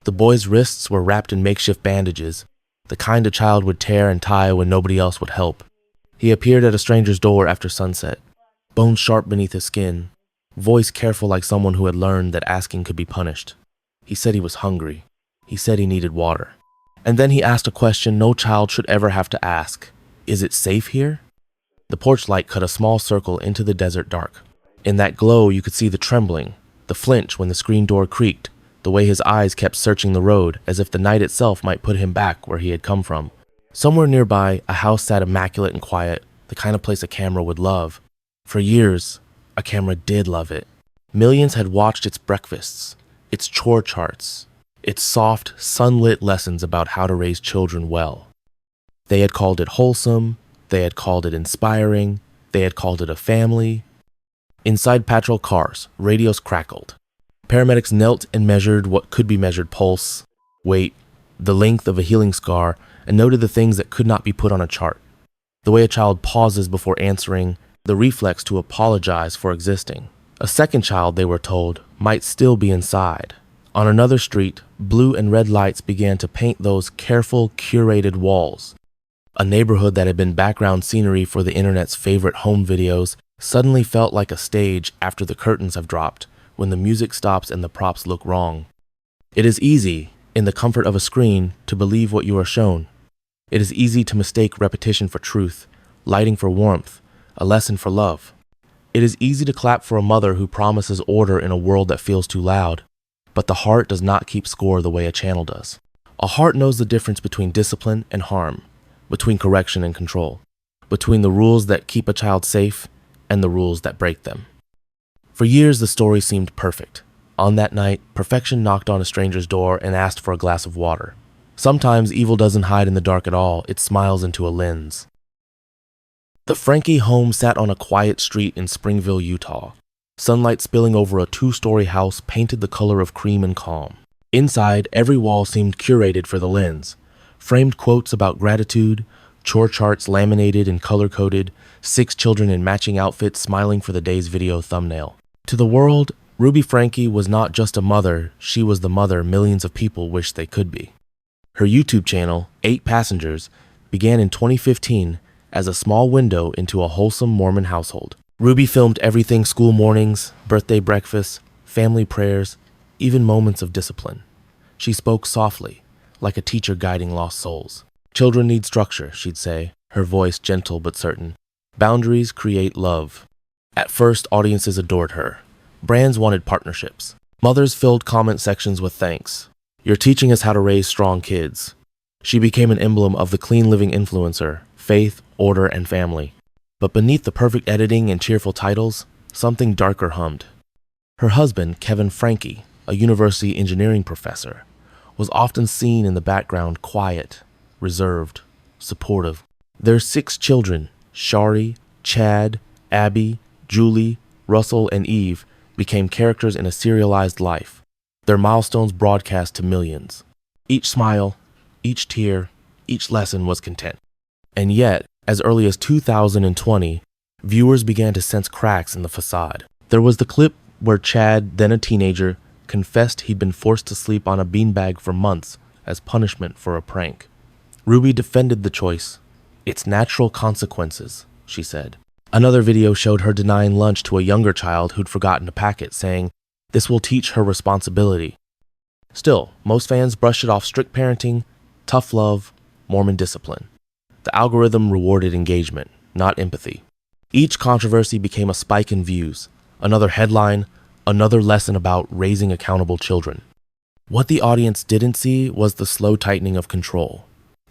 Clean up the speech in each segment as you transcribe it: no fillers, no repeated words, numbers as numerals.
The boy's wrists were wrapped in makeshift bandages, the kind a child would tear and tie when nobody else would help. He appeared at a stranger's door after sunset, bones sharp beneath his skin, voice careful like someone who had learned that asking could be punished. He said he was hungry. He said he needed water. And then he asked a question no child should ever have to ask. Is it safe here? The porch light cut a small circle into the desert dark. In that glow, you could see the trembling, the flinch when the screen door creaked, the way his eyes kept searching the road as if the night itself might put him back where he had come from. Somewhere nearby, a house sat immaculate and quiet, the kind of place a camera would love. For years, a camera did love it. Millions had watched its breakfasts, its chore charts, its soft, sunlit lessons about how to raise children well. They had called it wholesome, they had called it inspiring, they had called it a family. Inside patrol cars, radios crackled. Paramedics knelt and measured what could be measured: pulse, weight, the length of a healing scar, and noted the things that could not be put on a chart. The way a child pauses before answering, the reflex to apologize for existing. A second child, they were told, might still be inside. On another street, blue and red lights began to paint those careful, curated walls. A neighborhood that had been background scenery for the internet's favorite home videos suddenly felt like a stage after the curtains have dropped, when the music stops and the props look wrong. It is easy, in the comfort of a screen, to believe what you are shown. It is easy to mistake repetition for truth, lighting for warmth, a lesson for love. It is easy to clap for a mother who promises order in a world that feels too loud, but the heart does not keep score the way a channel does. A heart knows the difference between discipline and harm, between correction and control, between the rules that keep a child safe and the rules that break them. For years, the story seemed perfect. On that night, perfection knocked on a stranger's door and asked for a glass of water. Sometimes evil doesn't hide in the dark at all, it smiles into a lens. The Franke home sat on a quiet street in Springville, Utah. Sunlight spilling over a 2-story house painted the color of cream and calm. Inside, every wall seemed curated for the lens. Framed quotes about gratitude, chore charts laminated and color-coded, 6 children in matching outfits smiling for the day's video thumbnail. To the world, Ruby Franke was not just a mother, she was the mother millions of people wish they could be. Her YouTube channel, 8 Passengers, began in 2015 as a small window into a wholesome Mormon household. Ruby filmed everything: school mornings, birthday breakfasts, family prayers, even moments of discipline. She spoke softly, like a teacher guiding lost souls. Children need structure, she'd say, her voice gentle but certain. Boundaries create love. At first, audiences adored her. Brands wanted partnerships. Mothers filled comment sections with thanks. You're teaching us how to raise strong kids. She became an emblem of the clean living influencer, faith, order, and family. But beneath the perfect editing and cheerful titles, something darker hummed. Her husband, Kevin Franke, a university engineering professor, was often seen in the background, quiet, reserved, supportive. Their 6 children, Shari, Chad, Abby, Julie, Russell, and Eve, became characters in a serialized life, their milestones broadcast to millions. Each smile, each tear, each lesson was content. And yet, as early as 2020, viewers began to sense cracks in the facade. There was the clip where Chad, then a teenager, confessed he'd been forced to sleep on a beanbag for months as punishment for a prank. Ruby defended the choice. It's natural consequences, she said. Another video showed her denying lunch to a younger child who'd forgotten to pack it, saying, "This will teach her responsibility." Still, most fans brushed it off: strict parenting, tough love, Mormon discipline. The algorithm rewarded engagement, not empathy. Each controversy became a spike in views, another headline, another lesson about raising accountable children. What the audience didn't see was the slow tightening of control.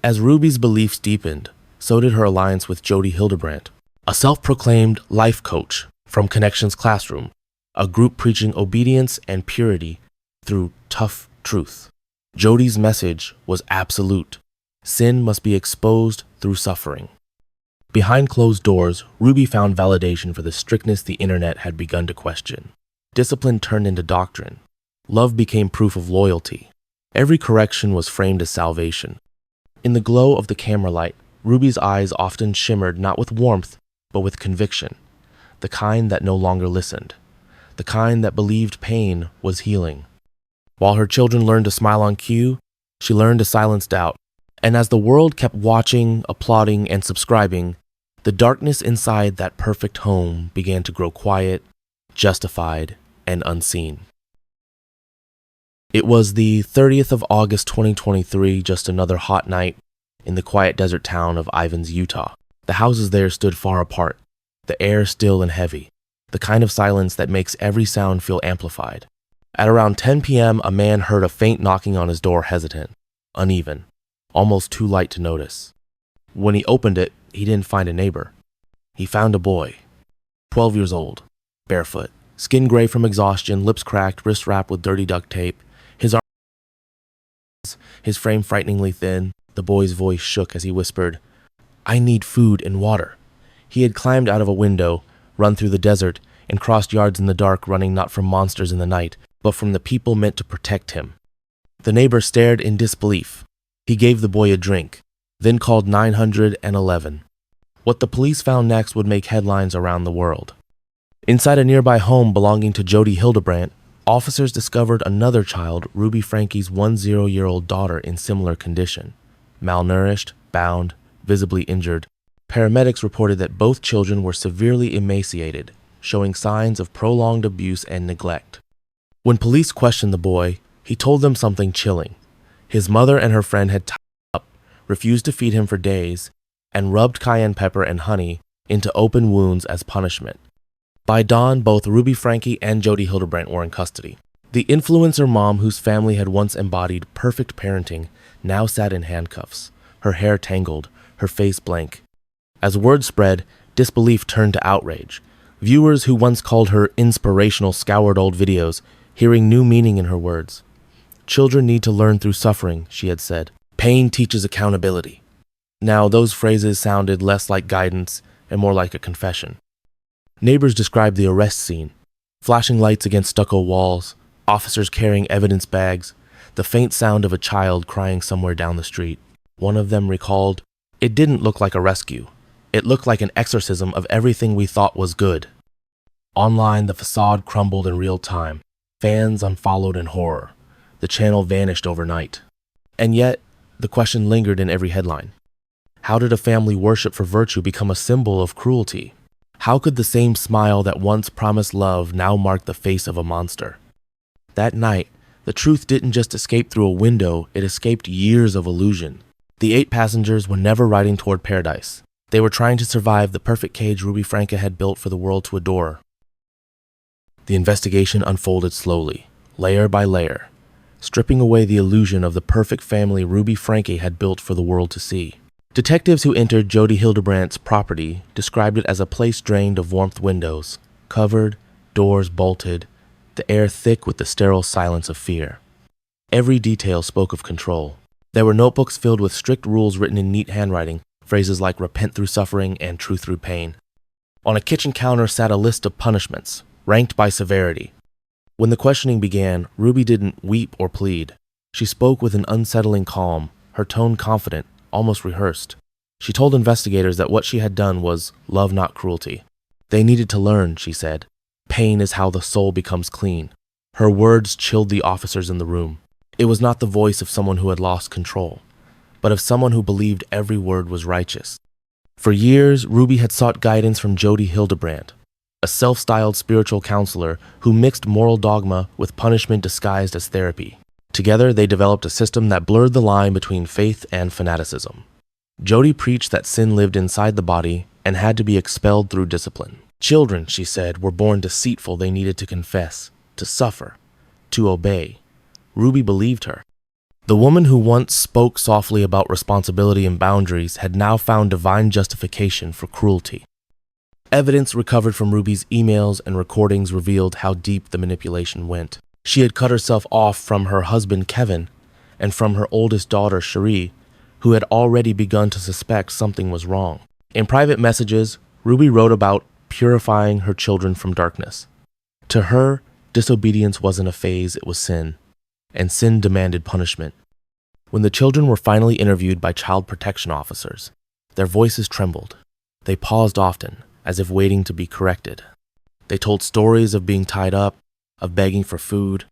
As Ruby's beliefs deepened, so did her alliance with Jody Hildebrandt, a self-proclaimed life coach from Connections Classroom, a group preaching obedience and purity through tough truth. Jody's message was absolute. Sin must be exposed through suffering. Behind closed doors, Ruby found validation for the strictness the internet had begun to question. Discipline turned into doctrine. Love became proof of loyalty. Every correction was framed as salvation. In the glow of the camera light, Ruby's eyes often shimmered not with warmth, but with conviction, the kind that no longer listened, the kind that believed pain was healing. While her children learned to smile on cue, she learned to silence doubt. And as the world kept watching, applauding, and subscribing, the darkness inside that perfect home began to grow quiet, justified, and unseen. It was the 30th of August 2023, just another hot night in the quiet desert town of Ivins, Utah. The houses there stood far apart, the air still and heavy, the kind of silence that makes every sound feel amplified. At around 10 p.m., a man heard a faint knocking on his door, hesitant, uneven, almost too light to notice. When he opened it, he didn't find a neighbor. He found a boy, 12 years old, barefoot, skin gray from exhaustion, lips cracked, wrist wrapped with dirty duct tape, his frame frighteningly thin. The boy's voice shook as he whispered, "I need food and water." He had climbed out of a window, run through the desert, and crossed yards in the dark, running not from monsters in the night, but from the people meant to protect him. The neighbor stared in disbelief. He gave the boy a drink, then called 911. What the police found next would make headlines around the world. Inside a nearby home belonging to Jody Hildebrandt, officers discovered another child, Ruby Franke's 10-year-old daughter, in similar condition. Malnourished, bound, visibly injured. Paramedics reported that both children were severely emaciated, showing signs of prolonged abuse and neglect. When police questioned the boy, he told them something chilling. His mother and her friend had tied him up, refused to feed him for days, and rubbed cayenne pepper and honey into open wounds as punishment. By dawn, both Ruby Franke and Jody Hildebrandt were in custody. The influencer mom, whose family had once embodied perfect parenting, now sat in handcuffs, her hair tangled, her face blank. As word spread, disbelief turned to outrage. Viewers who once called her inspirational scoured old videos, hearing new meaning in her words. "Children need to learn through suffering," she had said. "Pain teaches accountability." Now, those phrases sounded less like guidance and more like a confession. Neighbors described the arrest scene: flashing lights against stucco walls, officers carrying evidence bags, the faint sound of a child crying somewhere down the street. One of them recalled, "It didn't look like a rescue. It looked like an exorcism of everything we thought was good." Online, the facade crumbled in real time. Fans unfollowed in horror. The channel vanished overnight. And yet, the question lingered in every headline. How did a family worship for virtue become a symbol of cruelty? How could the same smile that once promised love now mark the face of a monster? That night, the truth didn't just escape through a window, it escaped years of illusion. The 8 passengers were never riding toward paradise. They were trying to survive the perfect cage Ruby Franke had built for the world to adore. The investigation unfolded slowly, layer by layer, stripping away the illusion of the perfect family Ruby Franke had built for the world to see. Detectives who entered Jody Hildebrandt's property described it as a place drained of warmth, windows covered, doors bolted, the air thick with the sterile silence of fear. Every detail spoke of control. There were notebooks filled with strict rules written in neat handwriting, phrases like repent through suffering and truth through pain. On a kitchen counter sat a list of punishments, ranked by severity. When the questioning began, Ruby didn't weep or plead. She spoke with an unsettling calm, her tone confident, almost rehearsed. She told investigators that what she had done was love, not cruelty. They needed to learn, she said. Pain is how the soul becomes clean. Her words chilled the officers in the room. It was not the voice of someone who had lost control, but of someone who believed every word was righteous. For years, Ruby had sought guidance from Jody Hildebrandt, a self-styled spiritual counselor who mixed moral dogma with punishment disguised as therapy. Together, they developed a system that blurred the line between faith and fanaticism. Jody preached that sin lived inside the body and had to be expelled through discipline. Children, she said, were born deceitful. They needed to confess, to suffer, to obey. Ruby believed her. The woman who once spoke softly about responsibility and boundaries had now found divine justification for cruelty. Evidence recovered from Ruby's emails and recordings revealed how deep the manipulation went. She had cut herself off from her husband, Kevin, and from her oldest daughter, Cherie, who had already begun to suspect something was wrong. In private messages, Ruby wrote about purifying her children from darkness. To her, disobedience wasn't a phase, it was sin, and sin demanded punishment. When the children were finally interviewed by child protection officers, their voices trembled. They paused often, as if waiting to be corrected. They told stories of being tied up, of begging for food,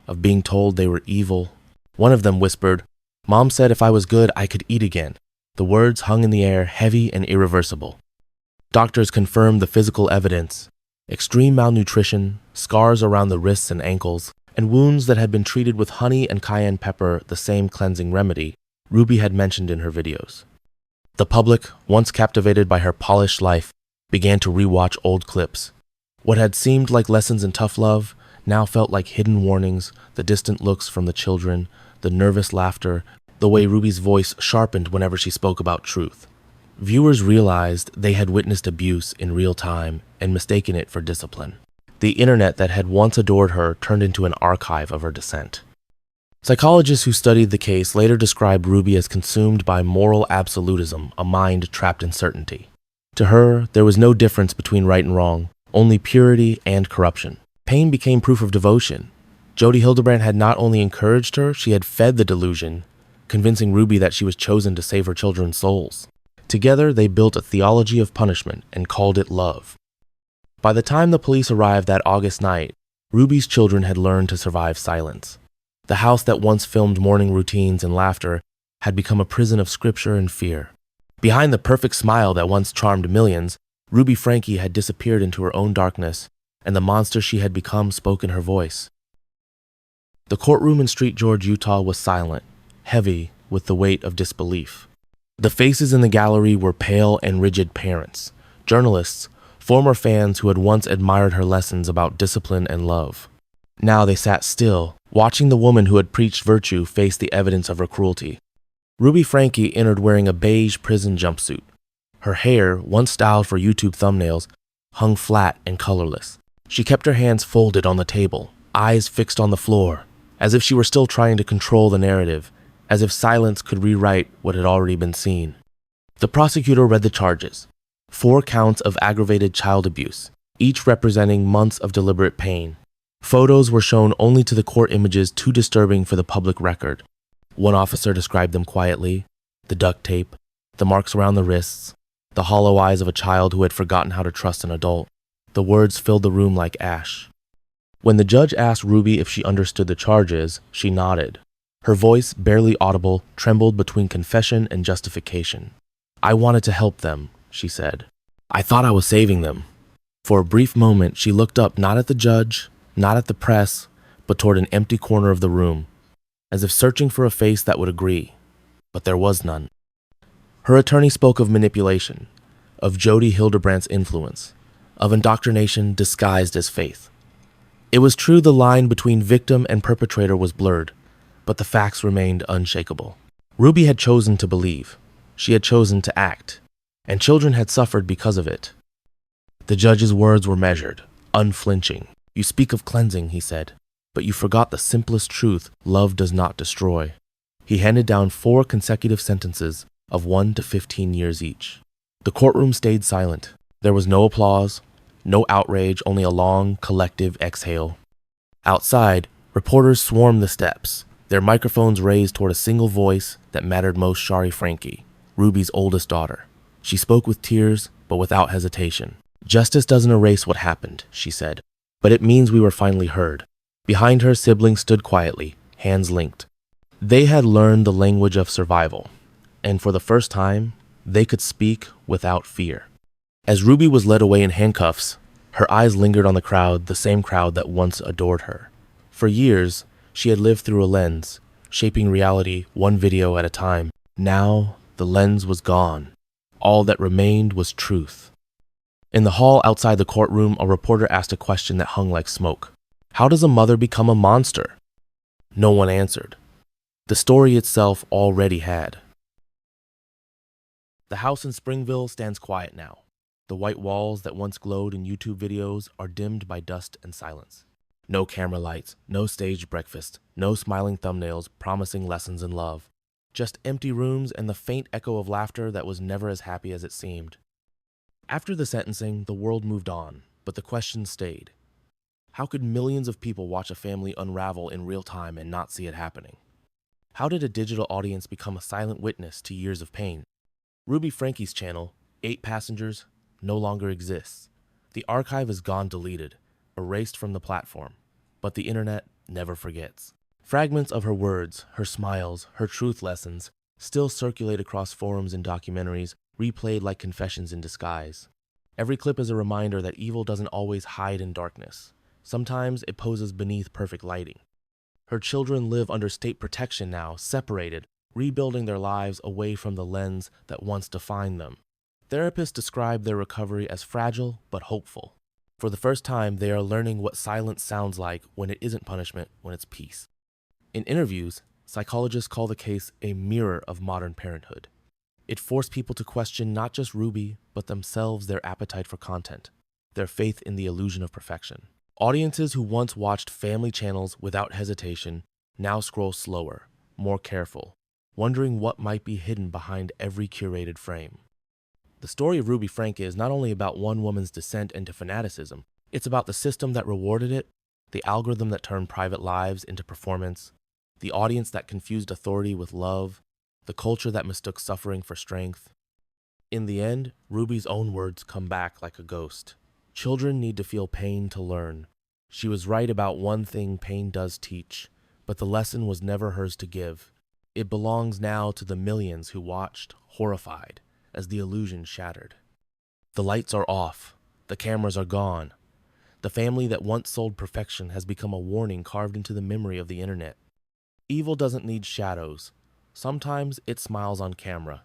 of being told they were evil. One of them whispered, "Mom said if I was good, I could eat again." The words hung in the air, heavy and irreversible. Doctors confirmed the physical evidence: extreme malnutrition, scars around the wrists and ankles, and wounds that had been treated with honey and cayenne pepper, the same cleansing remedy Ruby had mentioned in her videos. The public, once captivated by her polished life, began to rewatch old clips. What had seemed like lessons in tough love now felt like hidden warnings: the distant looks from the children, the nervous laughter, the way Ruby's voice sharpened whenever she spoke about truth. Viewers realized they had witnessed abuse in real time and mistaken it for discipline. The internet that had once adored her turned into an archive of her dissent. Psychologists who studied the case later described Ruby as consumed by moral absolutism, a mind trapped in certainty. To her, there was no difference between right and wrong, only purity and corruption. Pain became proof of devotion. Jodi Hildebrandt had not only encouraged her, she had fed the delusion, convincing Ruby that she was chosen to save her children's souls. Together, they built a theology of punishment and called it love. By the time the police arrived that August night, Ruby's children had learned to survive silence. The house that once filmed morning routines and laughter had become a prison of scripture and fear. Behind the perfect smile that once charmed millions, Ruby Franke had disappeared into her own darkness, and the monster she had become spoke in her voice. The courtroom in Street George, Utah was silent, heavy with the weight of disbelief. The faces in the gallery were pale and rigid parents, journalists, former fans who had once admired her lessons about discipline and love. Now they sat still, watching the woman who had preached virtue face the evidence of her cruelty. Ruby Franke entered wearing a beige prison jumpsuit. Her hair, once styled for YouTube thumbnails, hung flat and colorless. She kept her hands folded on the table, eyes fixed on the floor, as if she were still trying to control the narrative, as if silence could rewrite what had already been seen. The prosecutor read the charges: 4 counts of aggravated child abuse, each representing months of deliberate pain. Photos were shown only to the court, images too disturbing for the public record. One officer described them quietly: the duct tape, the marks around the wrists, the hollow eyes of a child who had forgotten how to trust an adult. The words filled the room like ash. When the judge asked Ruby if she understood the charges, she nodded. Her voice, barely audible, trembled between confession and justification. "I wanted to help them," she said. "I thought I was saving them." For a brief moment, she looked up, not at the judge, not at the press, but toward an empty corner of the room, as if searching for a face that would agree. But there was none. Her attorney spoke of manipulation, of Jodi Hildebrandt's influence, of indoctrination disguised as faith. It was true the line between victim and perpetrator was blurred, but the facts remained unshakable. Ruby had chosen to believe. She had chosen to act, and children had suffered because of it. The judge's words were measured, unflinching. "You speak of cleansing," he said, "but you forgot the simplest truth: love does not destroy." He handed down 4 consecutive sentences of 1 to 15 years each. The courtroom stayed silent. There was no applause, no outrage, only a long, collective exhale. Outside, reporters swarmed the steps, their microphones raised toward a single voice that mattered most: Shari Franke, Ruby's oldest daughter. She spoke with tears, but without hesitation. "Justice doesn't erase what happened," she said, "but it means we were finally heard." Behind her, siblings stood quietly, hands linked. They had learned the language of survival, and for the first time, they could speak without fear. As Ruby was led away in handcuffs, her eyes lingered on the crowd, the same crowd that once adored her. For years, she had lived through a lens, shaping reality one video at a time. Now, the lens was gone. All that remained was truth. In the hall outside the courtroom, a reporter asked a question that hung like smoke. How does a mother become a monster? No one answered. The story itself already had. The house in Springville stands quiet now. The white walls that once glowed in YouTube videos are dimmed by dust and silence. No camera lights, no staged breakfast, no smiling thumbnails promising lessons in love. Just empty rooms and the faint echo of laughter that was never as happy as it seemed. After the sentencing, the world moved on, but the question stayed. How could millions of people watch a family unravel in real time and not see it happening? How did a digital audience become a silent witness to years of pain? Ruby Franke's channel, 8 Passengers, no longer exists. The archive is gone, deleted, erased from the platform. But the internet, never forgets. Fragments of her words, her smiles, her truth lessons still circulate across forums and documentaries, replayed like confessions in disguise. Every clip is a reminder that evil doesn't always hide in darkness. Sometimes it poses beneath perfect lighting. Her children live under state protection now, separated, rebuilding their lives away from the lens that once defined them. Therapists describe their recovery as fragile but hopeful. For the first time, they are learning what silence sounds like when it isn't punishment, when it's peace. In interviews, psychologists call the case a mirror of modern parenthood. It forced people to question not just Ruby, but themselves, their appetite for content, their faith in the illusion of perfection. Audiences who once watched family channels without hesitation now scroll slower, more careful, wondering what might be hidden behind every curated frame. The story of Ruby Franke is not only about one woman's descent into fanaticism, it's about the system that rewarded it, the algorithm that turned private lives into performance, the audience that confused authority with love, the culture that mistook suffering for strength. In the end, Ruby's own words come back like a ghost. Children need to feel pain to learn. She was right about one thing pain does teach, but the lesson was never hers to give. It belongs now to the millions who watched, horrified, as the illusion shattered. The lights are off. The cameras are gone. The family that once sold perfection has become a warning carved into the memory of the internet. Evil doesn't need shadows. Sometimes it smiles on camera.